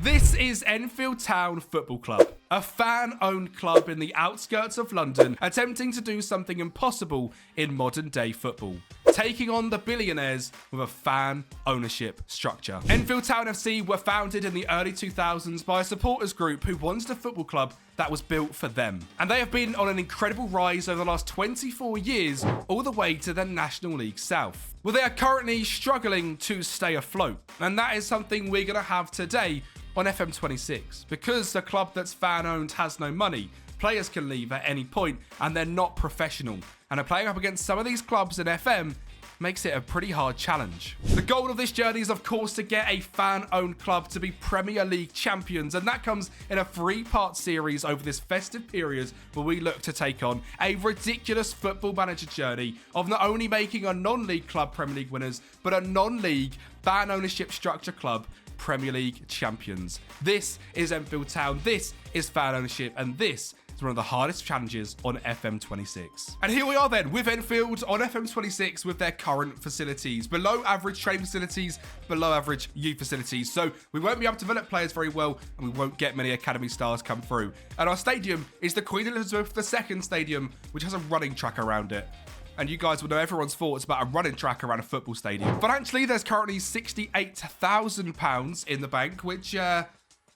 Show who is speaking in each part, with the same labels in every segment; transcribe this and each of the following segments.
Speaker 1: This is Enfield Town Football Club, a fan-owned club in the outskirts of London, attempting to do something impossible in modern-day football, taking on the billionaires with a fan ownership structure. Enfield Town FC were founded in the early 2000s by a supporters group who wanted a football club that was built for them. And they have been on an incredible rise over the last 24 years, all the way to the National League South. Well, they are currently struggling to stay afloat, and that is something we're going to have today on FM26. Because a club that's fan-owned has no money, players can leave at any point, and they're not professional. And playing up against some of these clubs in FM makes it a pretty hard challenge. The goal of this journey is, of course, to get a fan-owned club to be Premier League champions, and that comes in a 3-part series over this festive period where we look to take on a ridiculous football manager journey of not only making a non-league club Premier League winners, but a non-league fan ownership structure club Premier League champions. This is Enfield Town, this is fan ownership, and this is one of the hardest challenges on FM26. And here we are then with Enfield on FM26 with their current facilities. Below average training facilities, below average youth facilities. So we won't be able to develop players very well, and we won't get many academy stars come through. And our stadium is the Queen Elizabeth II Stadium, which has a running track around it. And you guys will know everyone's thoughts about a running track around a football stadium. Financially, there's currently £68,000 in the bank, which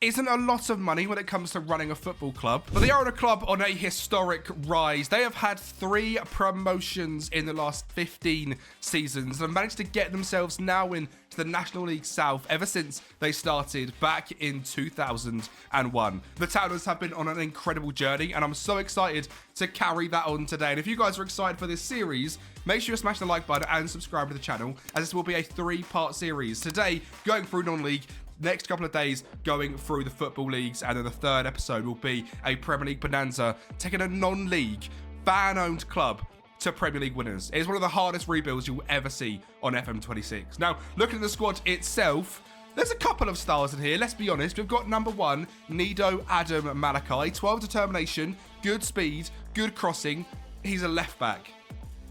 Speaker 1: isn't a lot of money when it comes to running a football club. But they are a club on a historic rise. They have had 3 promotions in the last 15 seasons and managed to get themselves now into the National League South ever since they started back in 2001. The Towners have been on an incredible journey, and I'm so excited to carry that on today. And if you guys are excited for this series, make sure you smash the like button and subscribe to the channel, as this will be a 3-part series. Today, going through non-league, next couple of days going through the football leagues, and then the 3rd episode will be a Premier League bonanza, taking a non-league, fan-owned club to Premier League winners. It is one of the hardest rebuilds you'll ever see on FM26. Now, looking at the squad itself, there's a couple of stars in here, let's be honest. We've got number 1, Nido Adam Malachi, 12 determination, good speed, good crossing. He's a left back.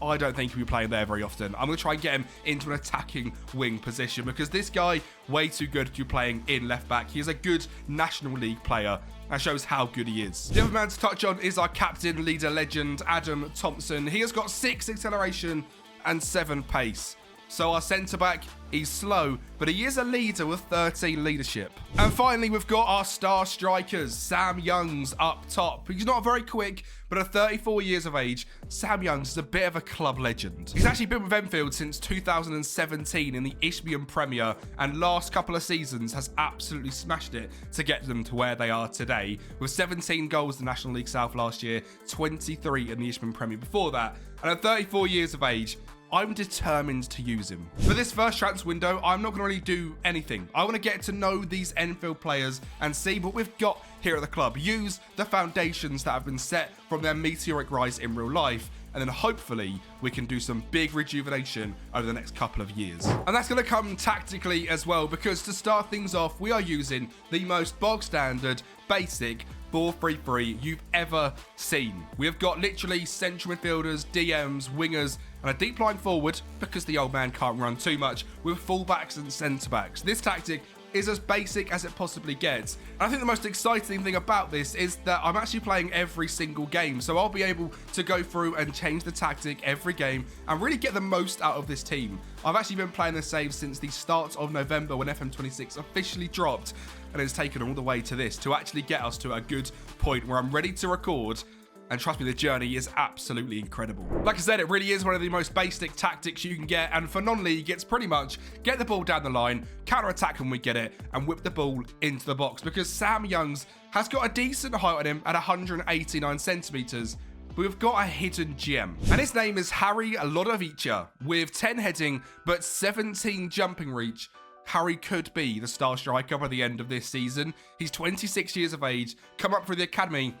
Speaker 1: I don't think he'll be playing there very often. I'm going to try and get him into an attacking wing position because this guy, way too good to be playing in left back. He is a good National League player and shows how good he is. The other man to touch on is our captain, leader, legend, Adam Thompson. He has got 6 acceleration and 7 pace. So our centre-back, he's slow, but he is a leader with 13 leadership. And finally, we've got our star strikers, Sam Youngs up top. He's not very quick, but at 34 years of age, Sam Youngs is a bit of a club legend. He's actually been with Enfield since 2017 in the Isthmian Premier, and last couple of seasons has absolutely smashed it to get them to where they are today, with 17 goals in the National League South last year, 23 in the Isthmian Premier before that, and at 34 years of age, I'm determined to use him. For this first transfer window, I'm not going to really do anything. I want to get to know these Enfield players and see what we've got here at the club. Use the foundations that have been set from their meteoric rise in real life, and then hopefully we can do some big rejuvenation over the next couple of years. And that's going to come tactically as well, because to start things off, we are using the most bog standard, basic 4-3-3 you've ever seen. We have got literally central midfielders, DMs, wingers, and a deep line forward, because the old man can't run too much, with fullbacks and centre-backs. This tactic is as basic as it possibly gets. And I think the most exciting thing about this is that I'm actually playing every single game, so I'll be able to go through and change the tactic every game and really get the most out of this team. I've actually been playing the save since the start of November when FM26 officially dropped, and it's taken all the way to this to actually get us to a good point where I'm ready to record. And trust me, the journey is absolutely incredible. Like I said, it really is one of the most basic tactics you can get. And for non-league, it's pretty much get the ball down the line, counter-attack when we get it, and whip the ball into the box. Because Sam Youngs has got a decent height on him at 189 centimetres. But we've got a hidden gem. And his name is Harry Lodovica. With 10 heading, but 17 jumping reach, Harry could be the star striker by the end of this season. He's 26 years of age, come up through the academy,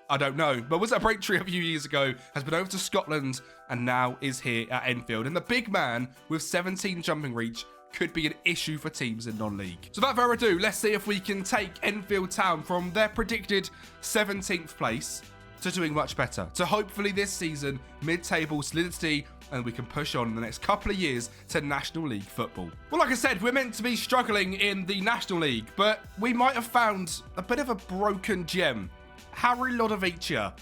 Speaker 1: I don't know, but was at Braintree a few years ago, has been over to Scotland, and now is here at Enfield. And the big man with 17 jumping reach could be an issue for teams in non-league. So without further ado, let's see if we can take Enfield Town from their predicted 17th place to doing much better, to hopefully this season mid-table solidity and we can push on in the next couple of years to National League football. Well, like I said, we're meant to be struggling in the National League, but we might have found a bit of a broken gem. Harry Lodovicia.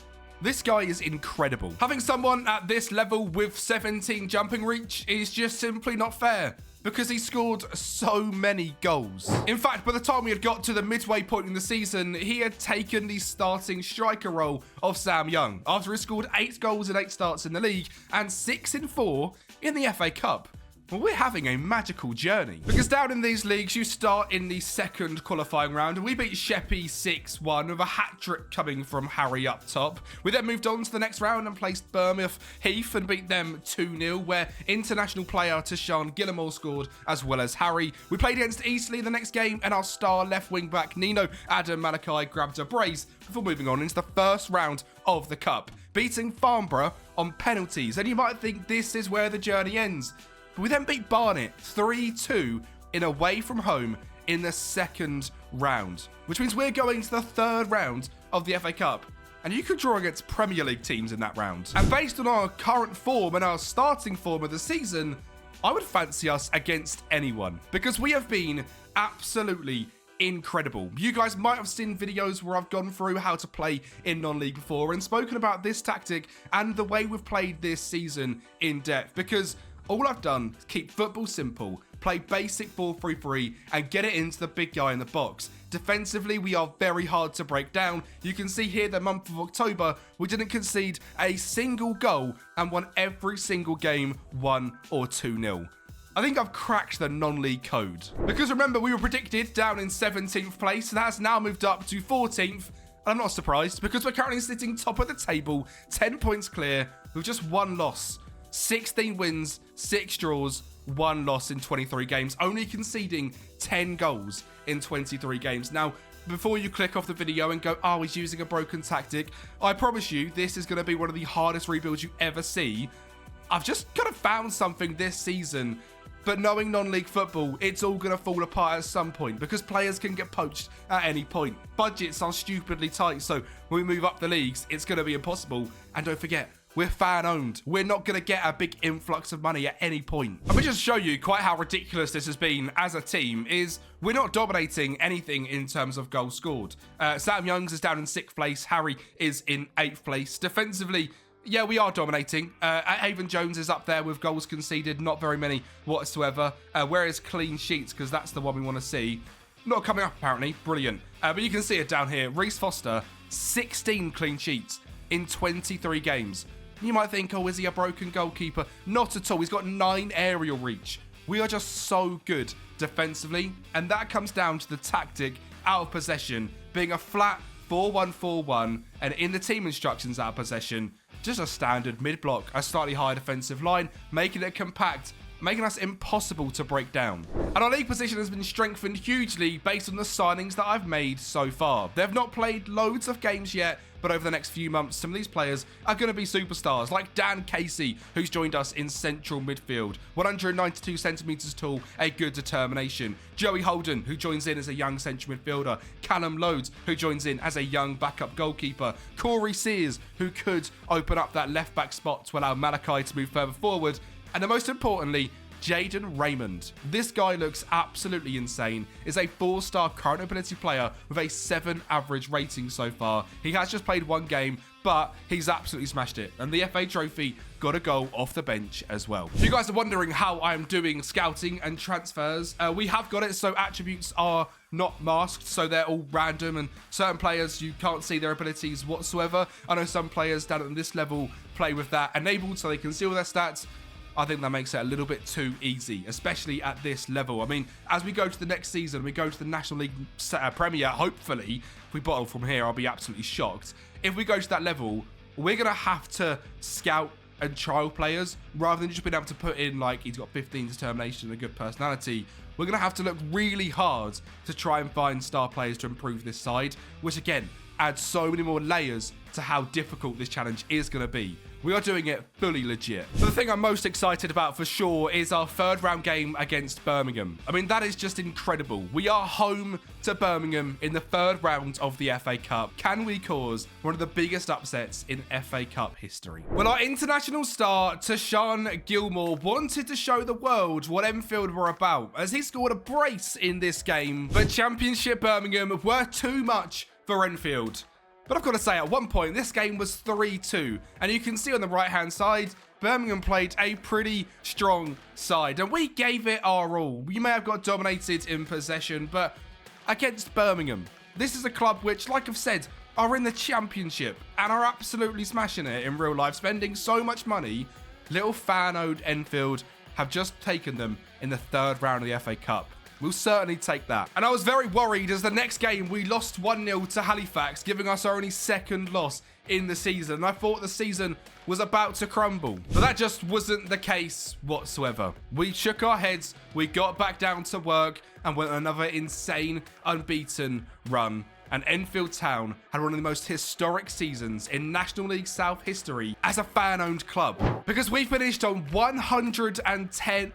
Speaker 1: This guy is incredible. Having someone at this level with 17 jumping reach is just simply not fair, because he scored so many goals. In fact, by the time we had got to the midway point in the season, he had taken the starting striker role of Sam Young, after he scored 8 goals in 8 starts in the league and 6 in 4 in the FA Cup. Well, we're having a magical journey, because down in these leagues, you start in the second qualifying round, and we beat Sheppey 6-1 with a hat-trick coming from Harry up top. We then moved on to the next round and placed Bournemouth Heath and beat them 2-0, where international player Tashan Gillimore scored, as well as Harry. We played against Eastleigh the next game, and our star left wing-back Nino Adam Malachi grabbed a brace before moving on into the first round of the Cup, beating Farnborough on penalties. And you might think this is where the journey ends. We then beat Barnet 3-2 in away from home in the second round, which means we're going to the third round of the FA Cup. And you could draw against Premier League teams in that round. And based on our current form and our starting form of the season, I would fancy us against anyone, because we have been absolutely incredible. You guys might have seen videos where I've gone through how to play in non-league before and spoken about this tactic and the way we've played this season in depth, because all I've done is keep football simple, play basic 4-3-3 and get it into the big guy in the box. Defensively, we are very hard to break down. You can see here the month of October, we didn't concede a single goal and won every single game 1 or 2-0. I think I've cracked the non-league code. Because remember, we were predicted down in 17th place, and that has now moved up to 14th. And I'm not surprised, because we're currently sitting top of the table, 10 points clear, with just 1 loss. 16 wins, 6 draws, 1 loss in 23 games, only conceding 10 goals in 23 games. Now, before you click off the video and go, oh, he's using a broken tactic, I promise you, this is going to be one of the hardest rebuilds you ever see. I've just kind of found something this season, but knowing non-league football, it's all going to fall apart at some point, because players can get poached at any point. Budgets are stupidly tight, so when we move up the leagues, it's going to be impossible. And don't forget, we're fan-owned. We're not going to get a big influx of money at any point. Let me just show you quite how ridiculous this has been as a team. Is we're not dominating anything in terms of goals scored. Sam Youngs is down in 6th place. Harry is in 8th place. Defensively, yeah, we are dominating. Avon Jones is up there with goals conceded, not very many whatsoever. Whereas clean sheets, because that's the one we want to see, not coming up apparently. Brilliant. But you can see it down here. Reece Foster, 16 clean sheets in 23 games. You might think, oh, is he a broken goalkeeper? Not at all. He's got 9 aerial reach. We are just so good defensively, and that comes down to the tactic out of possession being a flat 4-1-4-1, and in the team instructions out of possession, just a standard mid-block, a slightly higher defensive line, making it compact, making us impossible to break down. And our league position has been strengthened hugely based on the signings that I've made so far. They've not played loads of games yet, but over the next few months, some of these players are going to be superstars, like Dan Casey, who's joined us in central midfield, 192 centimetres tall, a good determination. Joey Holden, who joins in as a young central midfielder. Callum Loads, who joins in as a young backup goalkeeper. Corey Sears, who could open up that left-back spot to allow Malachi to move further forward. And then most importantly, Jaden Raymond. This guy looks absolutely insane. Is a 4-star current ability player with a 7 average rating so far. He has just played 1 game, but he's absolutely smashed it. And the FA Trophy got a goal off the bench as well. If you guys are wondering how I'm doing scouting and transfers, we have got it so attributes are not masked, so they're all random, and certain players, you can't see their abilities whatsoever. I know some players down at this level play with that enabled so they can see all their stats. I think that makes it a little bit too easy, especially at this level. I mean, as we go to the next season, we go to the National League Premier, hopefully. If we bottle from here, I'll be absolutely shocked. If we go to that level, we're going to have to scout and trial players rather than just being able to put in, like, he's got 15 determination and a good personality. We're going to have to look really hard to try and find star players to improve this side, which, again, adds so many more layers to how difficult this challenge is going to be. We are doing it fully legit. But the thing I'm most excited about for sure is our third round game against Birmingham. I mean, that is just incredible. We are home to Birmingham in the third round of the FA Cup. Can we cause one of the biggest upsets in FA Cup history? Well, our international star, Tashan Gilmore, wanted to show the world what Enfield were about as he scored a brace in this game. But Championship Birmingham were too much for Enfield. But I've got to say, at one point, this game was 3-2. And you can see on the right-hand side, Birmingham played a pretty strong side. And we gave it our all. We may have got dominated in possession, but against Birmingham, this is a club which, like I've said, are in the Championship and are absolutely smashing it in real life, spending so much money. Little fan-owned Enfield have just taken them in the third round of the FA Cup. We'll certainly take that. And I was very worried as the next game we lost 1-0 to Halifax, giving us our only second loss in the season. And I thought the season was about to crumble. But that just wasn't the case whatsoever. We shook our heads, we got back down to work, and went on another insane, unbeaten run. And Enfield Town had one of the most historic seasons in National League South history as a fan-owned club. Because we finished on 110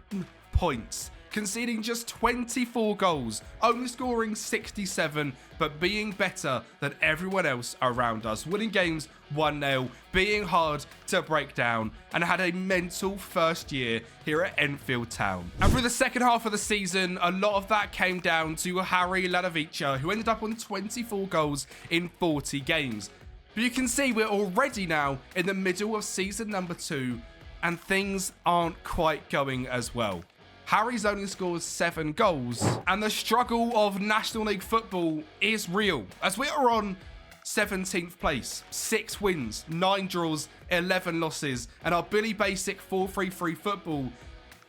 Speaker 1: points. Conceding just 24 goals, only scoring 67, but being better than everyone else around us. Winning games 1-0, being hard to break down, and had a mental first year here at Enfield Town. And through the second half of the season, a lot of that came down to Harry Ladovica, who ended up on 24 goals in 40 games. But you can see we're already now in the middle of season number 2, and things aren't quite going as well. Harry's only scored 7 goals, and the struggle of National League football is real, as we are on 17th place, 6 wins, 9 draws, 11 losses, and our Billy Basic 4-3-3 football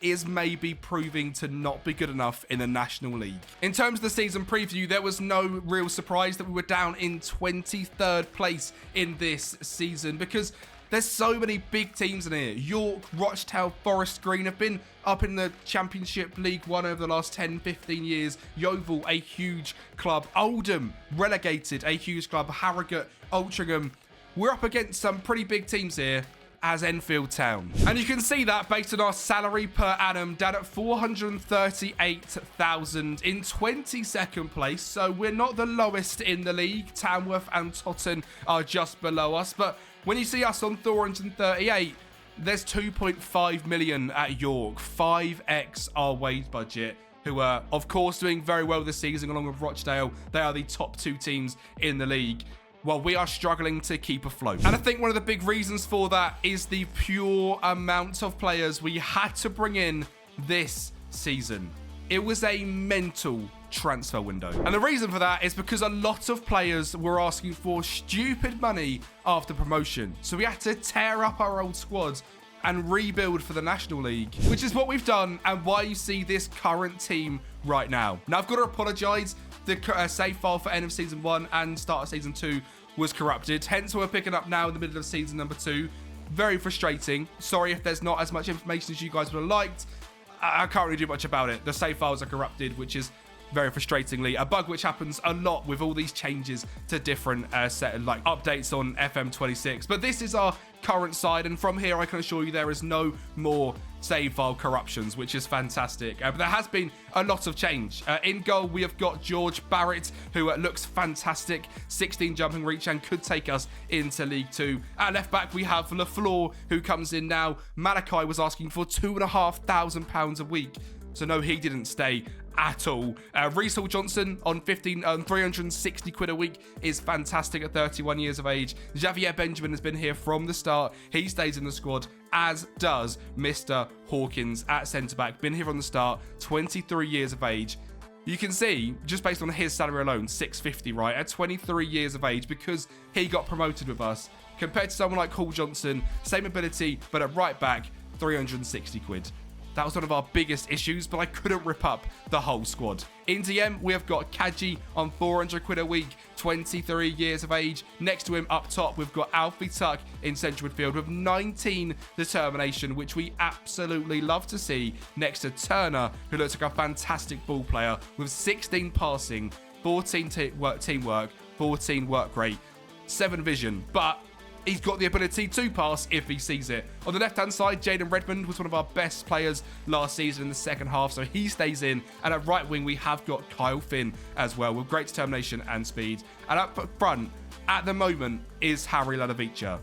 Speaker 1: is maybe proving to not be good enough in the National League. In terms of the season preview, there was no real surprise that we were down in 23rd place in this season, because there's so many big teams in here. York, Rochdale, Forest Green have been up in the Championship League 1 over the last 10, 15 years. Yeovil, a huge club. Oldham, relegated, a huge club. Harrogate, Altrincham. We're up against some pretty big teams here as Enfield Town. And you can see that based on our salary per annum down at 438,000 in 22nd place. So we're not the lowest in the league. Tamworth and Totton are just below us. But when you see us on 438, there's 2.5 million at York, 5x our wage budget, who are, of course, doing very well this season along with Rochdale. They are the top 2 teams in the league, while we are struggling to keep afloat. And I think one of the big reasons for that is the pure amount of players we had to bring in this season. It was a mental transfer window. And the reason for that is because a lot of players were asking for stupid money after promotion. So we had to tear up our old squads and rebuild for the National League, which is what we've done and why you see this current team right now. Now, I've got to apologise. The save file for end of season 1 and start of season 2 was corrupted. Hence, we're picking up now in the middle of season number 2. Very frustrating. Sorry if there's not as much information as you guys would have liked. I can't really do much about it. The save files are corrupted, which is very frustratingly a bug which happens a lot with all these changes to different like updates on FM26. But this is our current side, and from here I can assure you there is no more save file corruptions, which is fantastic. But there has been a lot of change. In goal, we have got George Barrett, who looks fantastic, 16 jumping reach and could take us into League 2. At left back, we have LaFleur, who comes in now. Malachi was asking for £2,500 a week, so no, he didn't stay at all. Reece Johnson on 360 quid a week is fantastic at 31 years of age. Javier Benjamin has been here from the start. He stays in the squad, as does Mr. Hawkins at centre-back. Been here from the start, 23 years of age. You can see, just based on his salary alone, 650, right? At 23 years of age, because he got promoted with us. Compared to someone like Hall Johnson, same ability, but at right back, 360 quid. That was one of our biggest issues, but I couldn't rip up the whole squad. In DM, we have got Kaji on 400 quid a week, 23 years of age. Next to him up top, we've got Alfie Tuck in central midfield with 19 determination, which we absolutely love to see. Next to Turner, who looks like a fantastic ball player with 16 passing, 14 teamwork, 14 work rate, 7 vision. But he's got the ability to pass if he sees it. On the left-hand side, Jaden Redmond was one of our best players last season in the second half, so he stays in. And at right wing, we have got Kyle Finn as well, with great determination and speed. And up front, at the moment, is Harry Lalavica.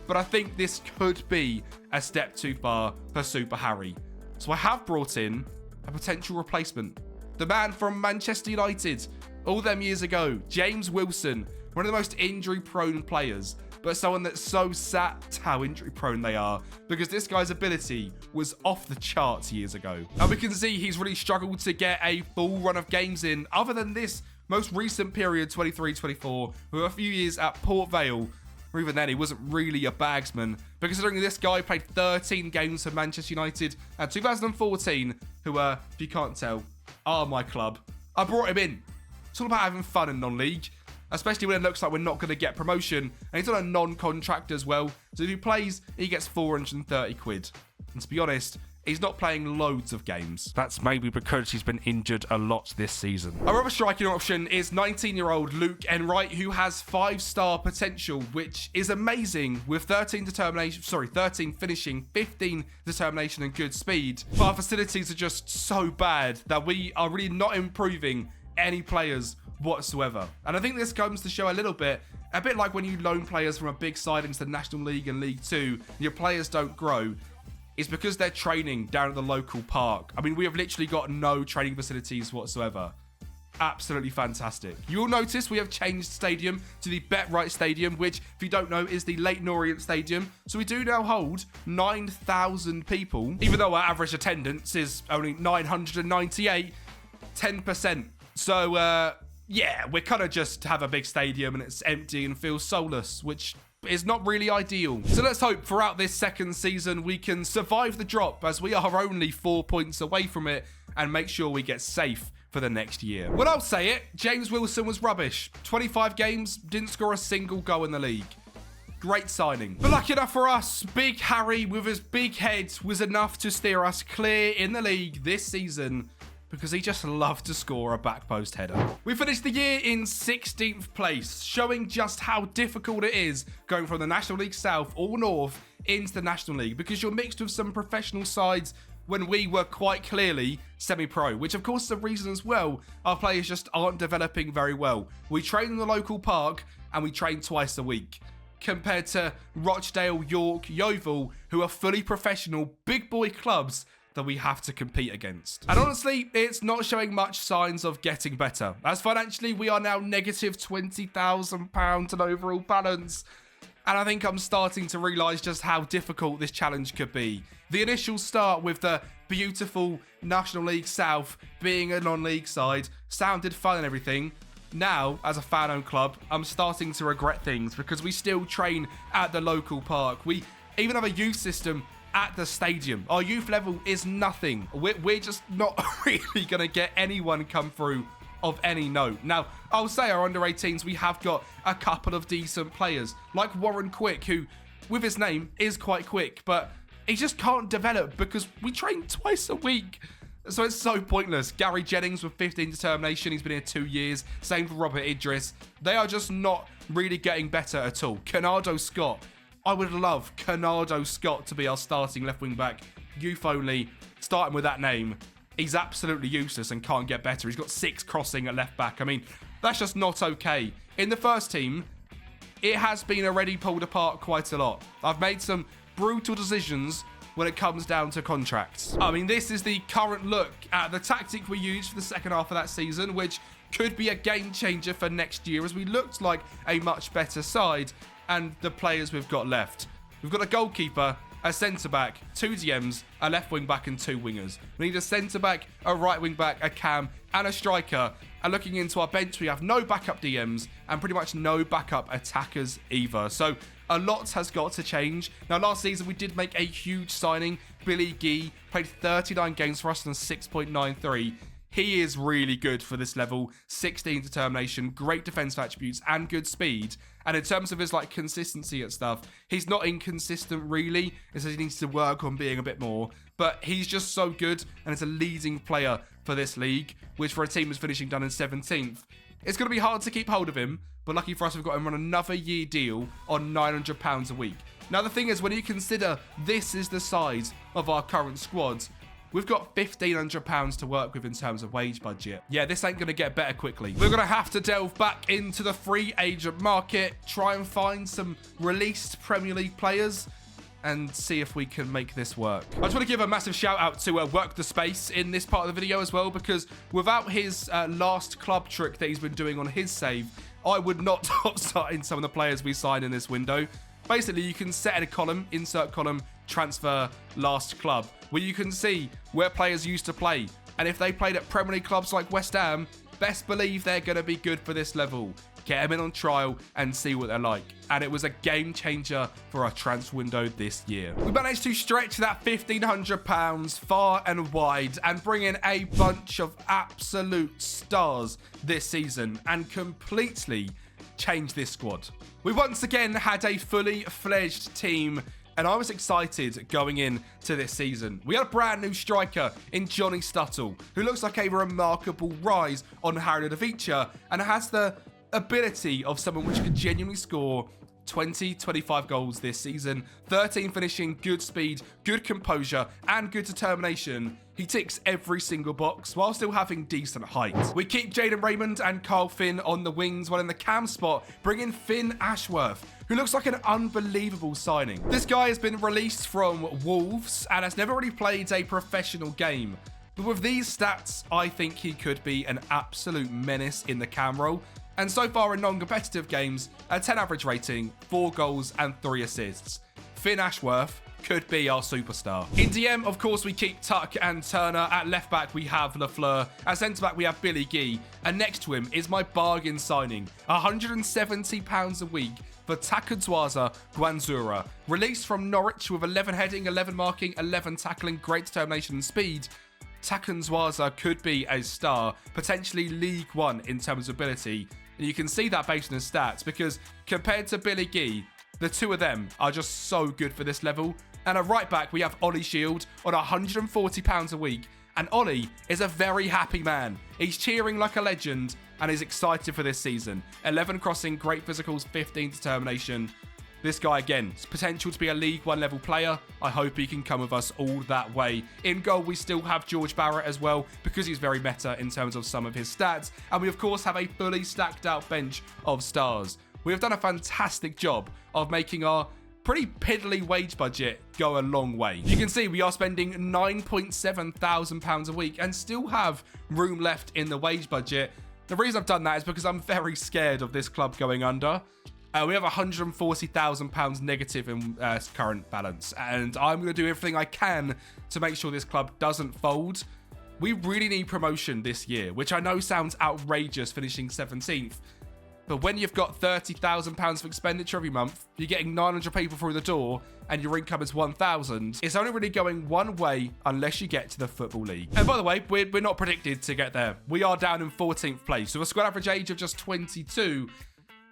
Speaker 1: But I think this could be a step too far for Super Harry. So I have brought in a potential replacement. The man from Manchester United, all them years ago, James Wilson, one of the most injury-prone players, but someone that's so sad how injury-prone they are, because this guy's ability was off the charts years ago. And we can see he's really struggled to get a full run of games in, other than this most recent period, 23-24, with a few years at Port Vale. Or even then, he wasn't really a bagsman. But considering this guy played 13 games for Manchester United at 2014, who, if you can't tell, are my club, I brought him in. It's all about having fun in non-league, especially when it looks like we're not going to get promotion. And he's on a non-contract as well. So if he plays, he gets 430 quid. And to be honest, he's not playing loads of games. That's maybe because he's been injured a lot this season. Our other striking option is 19-year-old Luke Enright, who has 5-star potential, which is amazing with 13 finishing, 15 determination and good speed. But our facilities are just so bad that we are really not improving any players whatsoever. And I think this comes to show a bit like when you loan players from a big side into the National League and League 2, and your players don't grow. It's because they're training down at the local park. I mean, we have literally got no training facilities whatsoever. Absolutely fantastic. You'll notice we have changed stadium to the Bet-Right Stadium, which, if you don't know, is the Leyton Orient Stadium. So we do now hold 9,000 people, even though our average attendance is only 998, 10%. So, yeah, we kind of just have a big stadium and it's empty and feels soulless, which is not really ideal. So let's hope throughout this second season we can survive the drop, as we are only 4 points away from it, and make sure we get safe for the next year. Well, I'll say it, James Wilson was rubbish. 25 games, didn't score a single goal in the league. Great signing. But lucky enough for us, Big Harry with his big head was enough to steer us clear in the league this season, because he just loved to score a back post header. We finished the year in 16th place, showing just how difficult it is going from the National League South or North into the National League, because you're mixed with some professional sides when we were quite clearly semi-pro, which of course is the reason as well our players just aren't developing very well. We train in the local park and we train twice a week, compared to Rochdale, York, Yeovil, who are fully professional big boy clubs that we have to compete against. And honestly, it's not showing much signs of getting better, as financially we are now negative £20,000 in overall balance. And I think I'm starting to realise just how difficult this challenge could be. The initial start with the beautiful National League South being a non-league side sounded fun and everything. Now, as a fan-owned club, I'm starting to regret things, because we still train at the local park. We even have a youth system at the stadium. Our youth level is nothing. We're just not really going to get anyone come through of any note. Now, I'll say our under-18s, we have got a couple of decent players, like Warren Quick, who, with his name, is quite quick, but he just can't develop because we train twice a week. So it's so pointless. Gary Jennings with 15 determination. He's been here 2 years. Same for Robert Idris. They are just not really getting better at all. Canardo Scott. I would love Canardo Scott to be our starting left wing back. Youth only, starting with that name. He's absolutely useless and can't get better. He's got 6 crossing at left back. I mean, that's just not okay. In the first team, it has been already pulled apart quite a lot. I've made some brutal decisions when it comes down to contracts. I mean, this is the current look at the tactic we used for the second half of that season, which could be a game changer for next year, as we looked like a much better side. And the players we've got left. We've got a goalkeeper, a centre-back, 2 DMs, a left wing-back and 2 wingers. We need a centre-back, a right wing-back, a cam and a striker. And looking into our bench, we have no backup DMs and pretty much no backup attackers either. So a lot has got to change. Now, last season, we did make a huge signing. Billy Gee played 39 games for us and 6.93. He is really good for this level. 16 determination, great defensive attributes, and good speed. And in terms of his consistency at stuff, he's not inconsistent really. It says he needs to work on being a bit more. But he's just so good, and is a leading player for this league, which for a team that's finishing down in 17th It's going to be hard to keep hold of him, but lucky for us, we've got him on another year deal on £900 a week. Now, the thing is, when you consider this is the size of our current squad, we've got £1,500 to work with in terms of wage budget. Yeah, this ain't going to get better quickly. We're going to have to delve back into the free agent market, try and find some released Premier League players, and see if we can make this work. I just want to give a massive shout out to Work the Space in this part of the video as well, because without his last club trick that he's been doing on his save, I would not top starting some of the players we sign in this window. Basically, you can set in a column, insert column, transfer last club, where you can see where players used to play. And if they played at Premier League clubs like West Ham, best believe they're going to be good for this level. Get them in on trial and see what they're like. And it was a game changer for our transfer window this year. We managed to stretch that £1,500 far and wide and bring in a bunch of absolute stars this season and completely change this squad. We once again had a fully fledged team, and I was excited going into this season. We had a brand new striker in Johnny Stuttle, who looks like a remarkable rise on Harry Davicia and has the ability of someone which could genuinely score 20, 25 goals this season, 13 finishing, good speed, good composure, and good determination. He ticks every single box while still having decent height. We keep Jaden Raymond and Carl Finn on the wings, while in the cam spot, bring in Finn Ashworth, who looks like an unbelievable signing. This guy has been released from Wolves and has never really played a professional game. But with these stats, I think he could be an absolute menace in the cam role. And so far in non-competitive games, a 10 average rating, 4 goals and 3 assists. Finn Ashworth could be our superstar. In DM, of course, we keep Tuck and Turner. At left back, we have Lafleur. At centre back, we have Billy Gee. And next to him is my bargain signing, £170 a week for Takadzwaza Gwanzura. Released from Norwich with 11 heading, 11 marking, 11 tackling, great determination and speed. Takadzwaza could be a star, potentially League One in terms of ability. And you can see that based on his stats, because compared to Billy Gee, the two of them are just so good for this level. And at right back, we have Ollie Shield on £140 a week. And Ollie is a very happy man. He's cheering like a legend and is excited for this season. 11 crossing, great physicals, 15 determination. This guy, again, has potential to be a League One level player. I hope he can come with us all that way. In goal, we still have George Barrett as well, because he's very meta in terms of some of his stats. And we, of course, have a fully stacked out bench of stars. We have done a fantastic job of making our pretty piddly wage budget go a long way. You can see we are spending £9,700 a week and still have room left in the wage budget. The reason I've done that is because I'm very scared of this club going under. We have £140,000 negative in current balance, and I'm going to do everything I can to make sure this club doesn't fold. We really need promotion this year, which I know sounds outrageous finishing 17th, but when you've got £30,000 of expenditure every month, you're getting 900 people through the door, and your income is 1,000, it's only really going one way unless you get to the Football League. And by the way, we're not predicted to get there. We are down in 14th place, with a squad average age of just 22.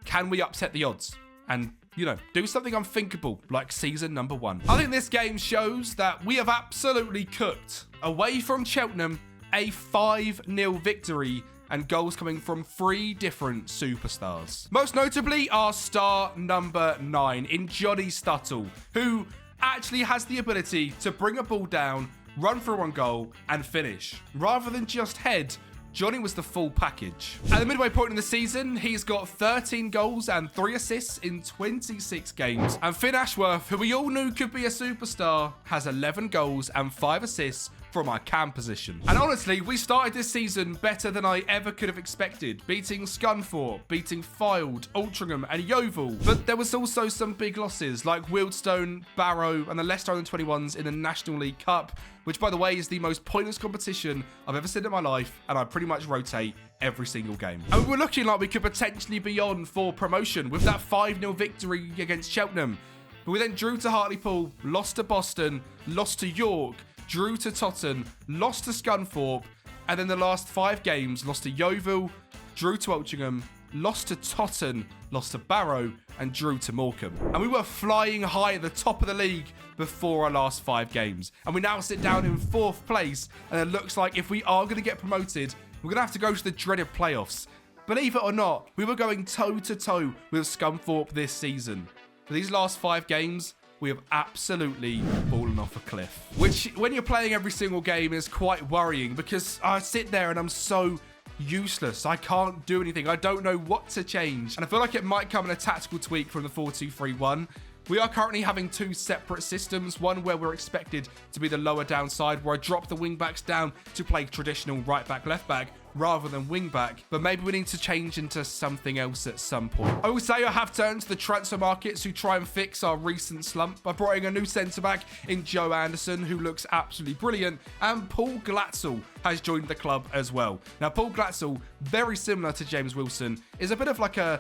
Speaker 1: Can we upset the odds and, you know, do something unthinkable like season number 1? I think this game shows that we have absolutely cooked. Away from Cheltenham, a 5-0 victory and goals coming from 3 different superstars. Most notably, our star number 9 in Johnny Stuttle, who actually has the ability to bring a ball down, run for one goal and finish. Rather than just head, Johnny was the full package. At the midway point in the season, he's got 13 goals and 3 assists in 26 games. And Finn Ashworth, who we all knew could be a superstar, has 11 goals and 5 assists from our cam position. And honestly, we started this season better than I ever could have expected, beating Scunthorpe, beating Fylde, Altrincham and Yeovil. But there was also some big losses like Wealdstone, Barrow and the Leicester Under-21s in the National League Cup, which by the way is the most pointless competition I've ever seen in my life, and I pretty much rotate every single game. And we were looking like we could potentially be on for promotion with that 5-0 victory against Cheltenham. But we then drew to Hartlepool, lost to Boston, lost to York, drew to Totton, lost to Scunthorpe, and then the last 5 games, lost to Yeovil, drew to Altrincham, lost to Totton, lost to Barrow, and drew to Morecambe. And we were flying high at the top of the league before our last 5 games. And we now sit down in 4th place, and it looks like if we are going to get promoted, we're going to have to go to the dreaded playoffs. believe it or not, we were going toe-to-toe with Scunthorpe this season. For these last 5 games, we have absolutely fallen off a cliff. Which, when you're playing every single game, is quite worrying because I sit there and I'm so useless. I can't do anything. I don't know what to change. And I feel like it might come in a tactical tweak from the 4-2-3-1. We are currently having 2 separate systems, one where we're expected to be the lower down side, where I drop the wing backs down to play traditional right back, left back, rather than wing back. But maybe we need to change into something else at some point. I will say I have turned to the transfer markets to try and fix our recent slump by bringing a new centre back in Joe Anderson, who looks absolutely brilliant, and Paul Glatzel has joined the club as well. Now, Paul Glatzel, very similar to James Wilson, is a bit of like a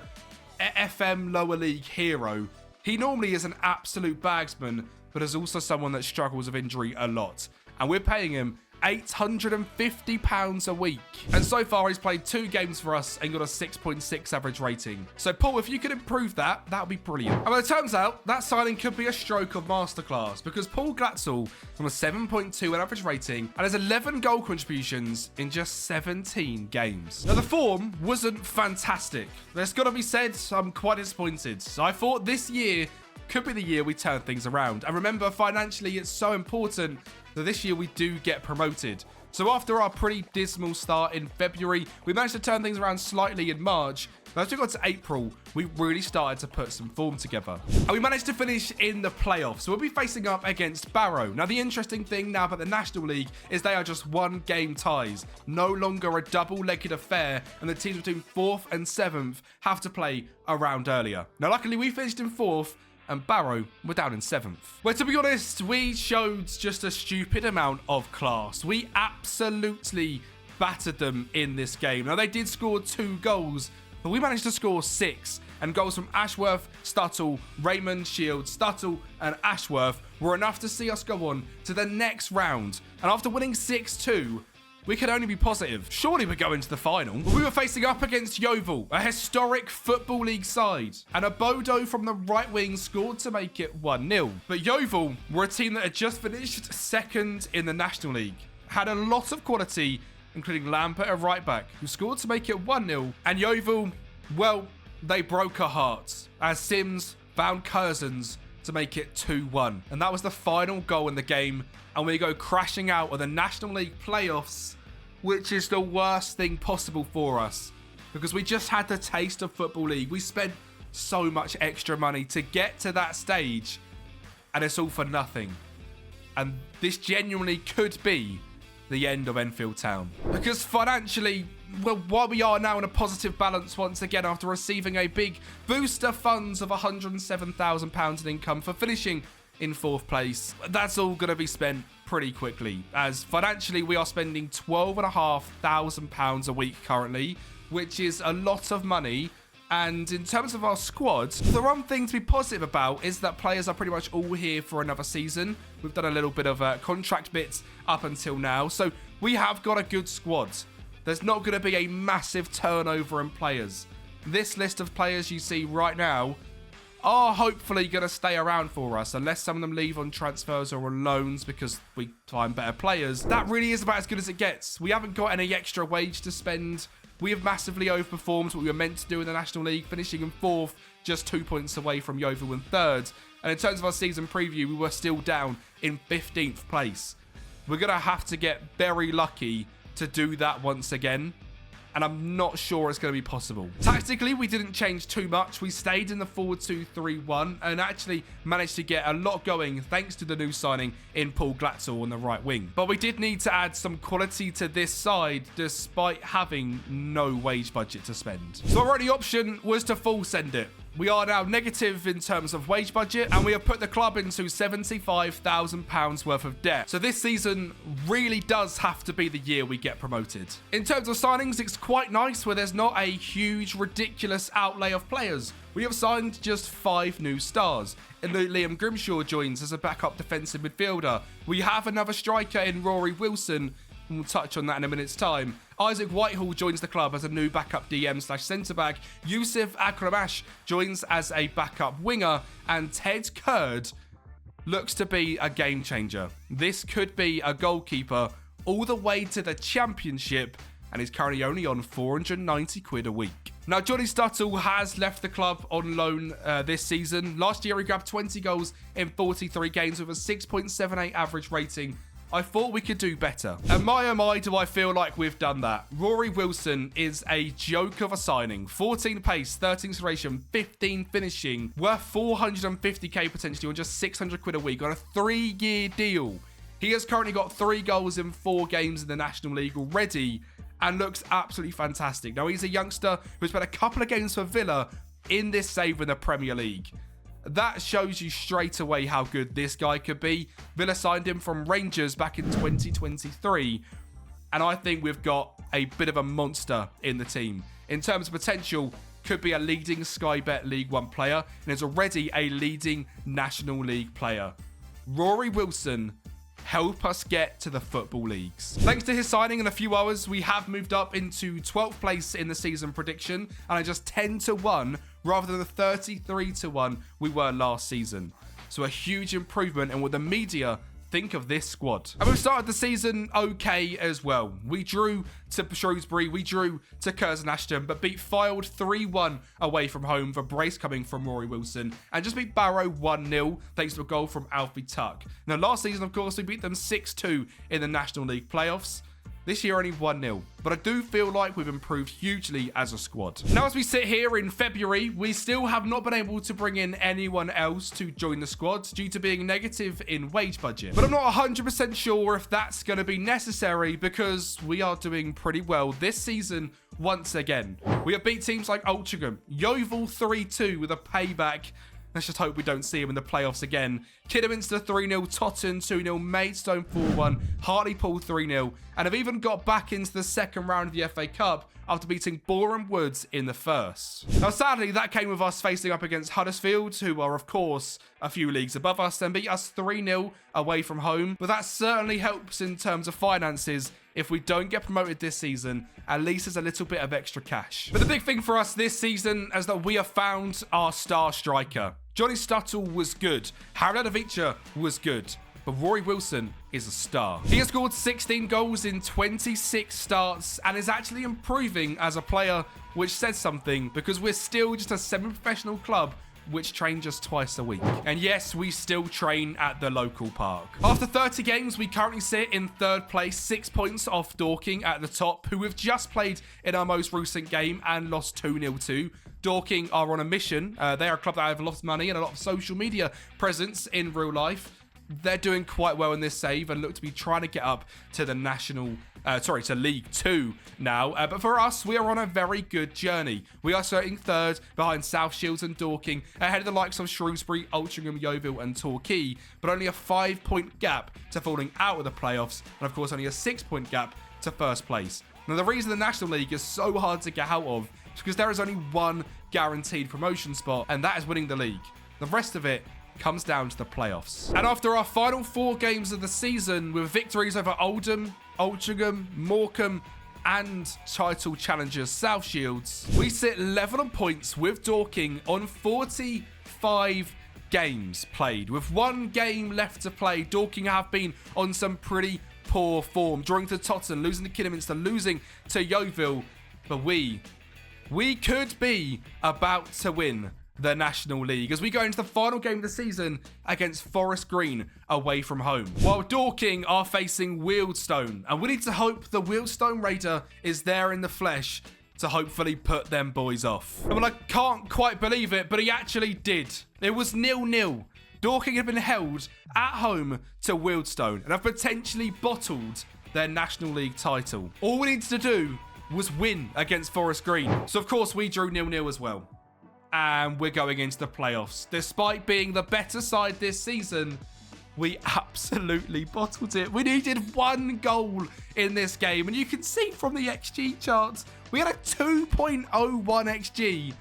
Speaker 1: FM lower league hero. He normally is an absolute bagsman, but is also someone that struggles with injury a lot. And we're paying him £850 a week. And so far, he's played 2 games for us and got a 6.6 average rating. So, Paul, if you could improve that, that would be brilliant. And it turns out that signing could be a stroke of masterclass because Paul Glatzel from a 7.2 an average rating and has 11 goal contributions in just 17 games. Now, the form wasn't fantastic. There's got to be said, I'm quite disappointed. So I thought this year could be the year we turn things around. And remember, financially, it's so important that this year we do get promoted. So after our pretty dismal start in February, we managed to turn things around slightly in March. But as we got to April, we really started to put some form together. And we managed to finish in the playoffs. So we'll be facing up against Barrow. Now, the interesting thing now about the National League is they are just 1-game ties. No longer a double-legged affair. And the teams between 4th and 7th have to play a round earlier. Now, luckily, we finished in 4th. And Barrow were down in 7th. Well, to be honest, we showed just a stupid amount of class. We absolutely battered them in this game. Now, they did score 2 goals, but we managed to score 6. And goals from Ashworth, Stuttle, Raymond, Shields, Stuttle, and Ashworth were enough to see us go on to the next round. And after winning 6-2, we could only be positive. Surely we're going to the final. We were facing up against Yeovil, a historic Football League side. And a Bodo from the right wing scored to make it 1-0. But Yeovil were a team that had just finished 2nd in the National League. Had a lot of quality, including Lambert at right back, who scored to make it 1-0. And Yeovil, well, they broke our hearts as Sims found Curzons to make it 2-1. And that was the final goal in the game. And we go crashing out of the National League playoffs, which is the worst thing possible for us because we just had the taste of Football League. We spent so much extra money to get to that stage and it's all for nothing. And this genuinely could be the end of Enfield Town. Because financially, well, while we are now in a positive balance once again after receiving a big boost of funds of £107,000 in income for finishing in 4th place, that's all going to be spent pretty quickly, as financially we are spending £12,500 a week currently, which is a lot of money. And in terms of our squad, the one thing to be positive about is that players are pretty much all here for another season. We've done a little bit of contract bits up until now, so we have got a good squad. There's not going to be a massive turnover in players. This list of players you see right now are hopefully going to stay around for us, unless some of them leave on transfers or on loans because we find better players. That really is about as good as it gets. We haven't got any extra wage to spend. We have massively overperformed what we were meant to do in the National League, finishing in 4th, just 2 points away from Yeovil in 3rd. And in terms of our season preview, we were still down in 15th place. We're going to have to get very lucky to do that once again. And I'm not sure it's going to be possible. Tactically, we didn't change too much. We stayed in the 4-2-3-1 and actually managed to get a lot going thanks to the new signing in Paul Glatzel on the right wing. But we did need to add some quality to this side despite having no wage budget to spend. So our only option was to full send it. We are now negative in terms of wage budget, and we have put the club into £75,000 worth of debt. So this season really does have to be the year we get promoted. In terms of signings, it's quite nice where there's not a huge, ridiculous outlay of players. We have signed just 5 new stars. And Liam Grimshaw joins as a backup defensive midfielder. We have another striker in Rory Wilson. We'll touch on that in a minute's time. Isaac Whitehall joins the club as a new backup DM/centre-back. Yusuf Akramash joins as a backup winger. And Ted Kurd looks to be a game changer. This could be a goalkeeper all the way to the Championship and he's currently only on 490 quid a week. Now, Johnny Stuttle has left the club on loan this season. Last year, he grabbed 20 goals in 43 games with a 6.78 average rating. I thought we could do better. And my oh my, do I feel like we've done that. Rory Wilson is a joke of a signing. 14 pace, 13 acceleration, 15 finishing, worth 450k potentially, or just 600 quid a week on a 3-year deal. He has currently got 3 goals in 4 games in the National League already and looks absolutely fantastic. Now, he's a youngster who's played a couple of games for Villa in this save in the Premier League. That shows you straight away how good this guy could be. Villa signed him from Rangers back in 2023. And I think we've got a bit of a monster in the team. In terms of potential, could be a leading Sky Bet League One player and is already a leading National League player. Rory Wilson, help us get to the football leagues. Thanks to his signing in a few hours, we have moved up into 12th place in the season prediction and are just 10-1 rather than the 33-1 we were last season. So a huge improvement in what the media think of this squad. And we've started the season okay as well. We drew to Shrewsbury, we drew to Curzon Ashton, but beat Fylde 3-1 away from home for brace coming from Rory Wilson, and just beat Barrow 1-0 thanks to a goal from Alfie Tuck. Now, last season, of course, we beat them 6-2 in the National League playoffs. This year only 1-0, but I do feel like we've improved hugely as a squad. Now, as we sit here in February, we still have not been able to bring in anyone else to join the squad due to being negative in wage budget. But I'm not 100% sure if that's going to be necessary because we are doing pretty well this season once again. We have beat teams like Altrincham, Yeovil 3-2 with a payback. Let's just hope we don't see him in the playoffs again. Kidderminster 3-0, Totton 2-0, Maidstone 4-1, Hartlepool 3-0, and have even got back into the second round of the FA Cup after beating Boreham Woods in the first. Now, sadly, that came with us facing up against Huddersfield, who are, of course, a few leagues above us, and beat us 3-0 away from home. But that certainly helps in terms of finances. If we don't get promoted this season, at least there's a little bit of extra cash. But the big thing for us this season is that we have found our star striker. Johnny Stuttle was good. Harold Adevicha was good. But Rory Wilson is a star. He has scored 16 goals in 26 starts and is actually improving as a player, which says something because we're still just a semi-professional club which train just twice a week. And yes, we still train at the local park. After 30 games, we currently sit in 3rd place, 6 points off Dorking at the top, who we've just played in our most recent game and lost 2-0 to. Dorking are on a mission. They are a club that have a lot of money and a lot of social media presence in real life. They're doing quite well in this save and look to be trying to get up to the to League 2 now. But for us, we are on a very good journey. We are sitting 3rd behind South Shields and Dorking, ahead of the likes of Shrewsbury, Altrincham, Yeovil and Torquay, but only a 5-point gap to falling out of the playoffs, and of course only a 6-point gap to 1st place. Now, the reason the National League is so hard to get out of is because there is only one guaranteed promotion spot, and that is winning the league. The rest of it comes down to the playoffs. And after our final 4 games of the season, with victories over Oldham, Altrincham, Morecambe, and title challengers South Shields, we sit level on points with Dorking on 45 games played. With 1 game left to play, Dorking have been on some pretty poor form, drawing to Totton, losing to Kidderminster, losing to Yeovil. But we could be about to win the National League as we go into the final game of the season against Forest Green away from home, while Dorking are facing Wealdstone, and we need to hope the Wealdstone Raider is there in the flesh to hopefully put them boys off. I mean, I can't quite believe it, but he actually did. It was 0-0. Dorking had been held at home to Wealdstone and have potentially bottled their National League title. All we needed to do was win against Forest Green. So of course we drew 0-0 as well. And we're going into the playoffs. Despite being the better side this season, we absolutely bottled it. We needed 1 goal in this game. And you can see from the XG charts, we had a 2.01 XG.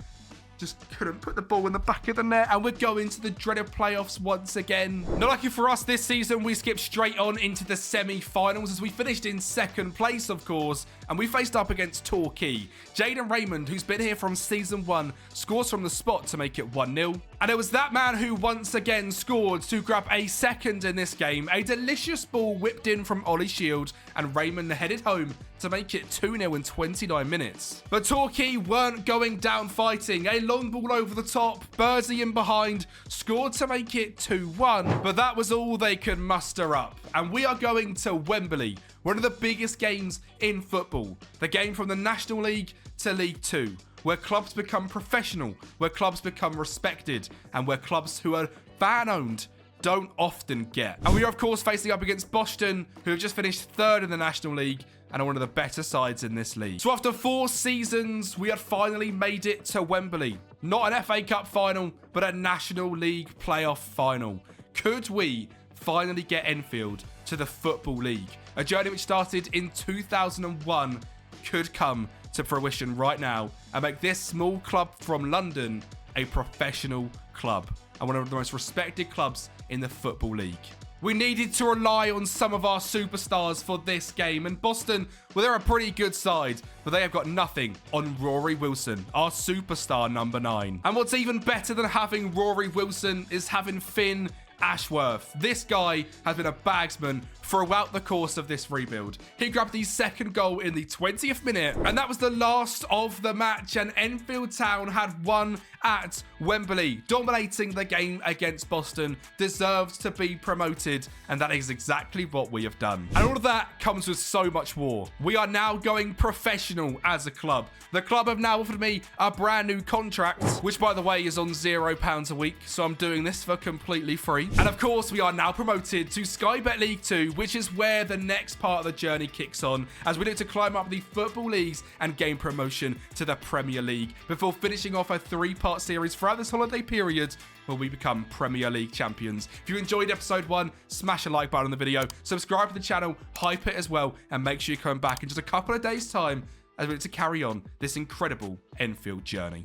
Speaker 1: Just couldn't put the ball in the back of the net, and we're going to the dreaded playoffs once again. Not lucky for us this season, we skipped straight on into the semi-finals as we finished in 2nd place, of course, and we faced up against Torquay. Jaden Raymond, who's been here from season 1, scores from the spot to make it 1-0. And it was that man who once again scored to grab a second in this game. A delicious ball whipped in from Ollie Shield, and Raymond headed home to make it 2-0 in 29 minutes. But Torquay weren't going down fighting. A long ball over the top, Bursey in behind, scored to make it 2-1. But that was all they could muster up. And we are going to Wembley, one of the biggest games in football. The game from the National League to League Two, where clubs become professional, where clubs become respected, and where clubs who are fan-owned don't often get. And we are, of course, facing up against Boston, who have just finished third in the National League and are one of the better sides in this league. So after 4 seasons, we had finally made it to Wembley. Not an FA Cup final, but a National League playoff final. Could we finally get Enfield to the Football League? A journey which started in 2001 could come to fruition right now and make this small club from London a professional club and one of the most respected clubs in the Football League. We needed to rely on some of our superstars for this game, and Boston, well, they're a pretty good side, but they have got nothing on Rory Wilson, our superstar number 9. And what's even better than having Rory Wilson is having Finn Ashworth. This guy has been a bagsman throughout the course of this rebuild. He grabbed the second goal in the 20th minute, and that was the last of the match, and Enfield Town had won at Wembley, dominating the game against Boston, deserved to be promoted, and that is exactly what we have done. And all of that comes with so much more. We are now going professional as a club. The club have now offered me a brand new contract, which, by the way, is on £0 a week, so I'm doing this for completely free. And of course, we are now promoted to Sky Bet League 2, which is where the next part of the journey kicks on, as we look to climb up the football leagues and gain promotion to the Premier League, before finishing off a 3-part series throughout this holiday period where we become Premier League champions. If you enjoyed episode 1, smash a like button on the video, subscribe to the channel, hype it as well, and make sure you come back in just a couple of days' time as we look to carry on this incredible Enfield journey.